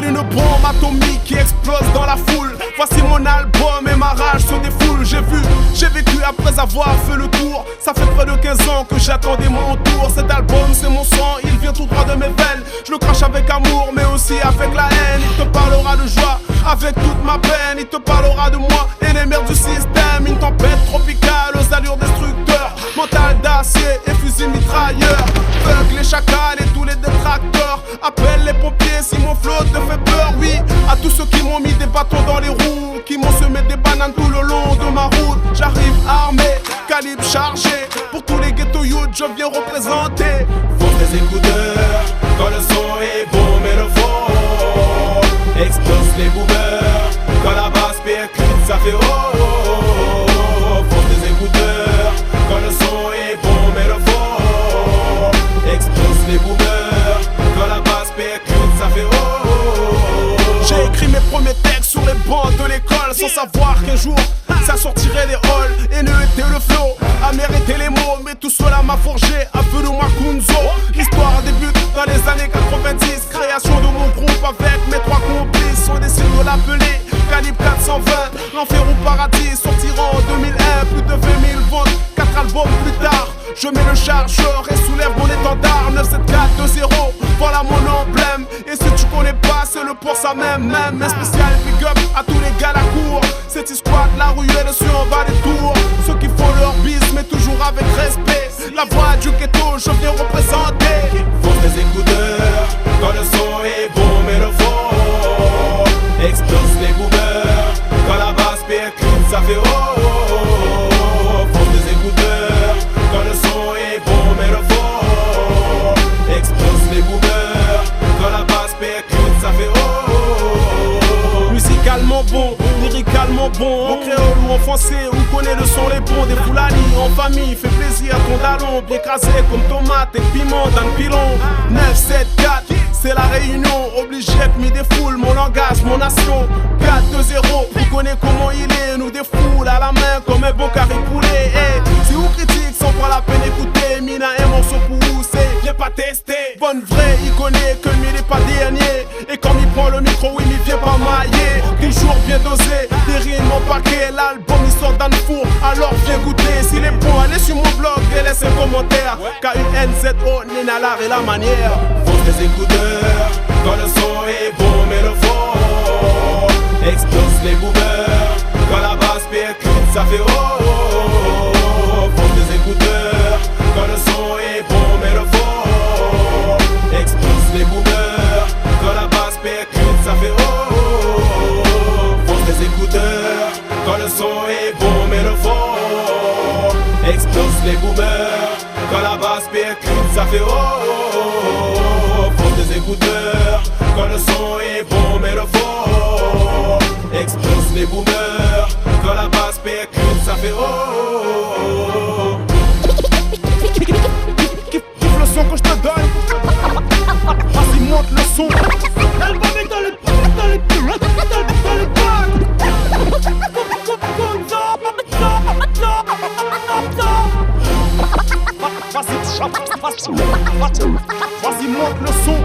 une bombe atomique qui explose dans la foule. Voici mon album et ma rage se défoule. J'ai vécu après avoir fait le tour. Ça fait près de 15 ans que j'attendais mon tour. Cet album c'est mon sang, il vient tout droit de mes veines. Je le crache avec amour mais aussi avec la haine. Il te parlera de joie avec toute ma peine. Il te parlera de moi et les merdes du système. Une tempête tropicale aux allures destructeurs. Mental d'acier et fusil mitrailleur. Fuck les chacals et tous les détracteurs. Appelle les pompiers si mon flow te fait peur. Oui, à tous ceux qui m'ont mis des bâtons dans les roues, qui m'ont semé des bananes tout le long de ma route. J'arrive armé, calibre chargé. Pour tous les ghetto youth, je viens représenter. Fonce des écouteurs, quand le son est bon mais le faux. Explose les boomers, quand la basse percute, ça fait oh, oh, oh. Fonce des écouteurs, quand le son est bon mais le faux. Explose les boomers, quand la basse percute, ça fait oh, oh, oh. J'ai écrit mes premiers textes sur les bancs de l'école, sans savoir qu'un jour ça sortirait des halls. Et ne était le flow, à mériter les mots. Mais tout cela m'a forgé, appelez-moi Kunzo. L'histoire débute dans les années 90. Création de mon groupe avec mes 3 complices. On décide de l'appeler Calibre 420. L'enfer au paradis sortira en 2001. Plus de 20 000 ventes, 4 albums plus tard. Je mets le chargeur et soulève mon étendard. 97420, voilà mon emblème. Et si tu connais pas, c'est le pour ça même. Un spécial big up à tous les gars la cour. Cette squad, la ruelle dessus en bas des tours. Ceux qui font leur bise mais toujours avec respect. La voix du ghetto, je viens représenter. Fonce des écouteurs, quand le son est bon mais le faux. Explose les boomers, quand la basse percute, ça fait oh, oh, oh. Fonce des écouteurs, quand le son est bon mais le faux. Explose les boomers, quand la basse percute, ça fait oh, oh, oh. Musicalement bon, lyricalement bon. En créole ou en français, on connaît le son les bons. Des foulani en famille, fait plaisir à ton dallon. Écrasé comme tomate et piment dans le pilon. 9, 7, 4, c'est la réunion. Obligé de me défoule, mon langage, mon nation. 4, 2, 0, vous connaissez comment il est. Nous défoule à la main comme un bon carré poulet. Hey, si vous critique sans pas la peine écouter, Mina un morceau pour vous, c'est viens pas tester. Bonne vraie, il connaît que lui n'est pas dernier. Et quand il prend le micro, oui, il vient pas mailler. Toujours bien dosé, des rimes en paquet. L'album il sort dans le four, alors viens goûter. S'il est bon, allez sur mon blog et laisse un commentaire. K-U-N-Z-O, Nina l'art et la manière. Fonce des écouteurs, quand le son est bon mais le faux. Explose les boomers, quand la basse percute, ça fait oh, oh, oh. Fonce des écouteurs, quand le son est bon mais le faux. Explose les boomers, quand la basse percute, ça fait oh, oh, oh. Fonce des écouteurs, quand le son est bon mais le faux. Explose les boomers, quand la basse percute, ça fait oh, oh, oh. Fonce des écouteurs, quand le son est bon mais le faux. Explose les boomers, quand la basse percute, ça fait oh, oh, oh. Kiffe le son que je te donne. Vas-y, monte le son. L'album est dans les Vas-y, monte le son.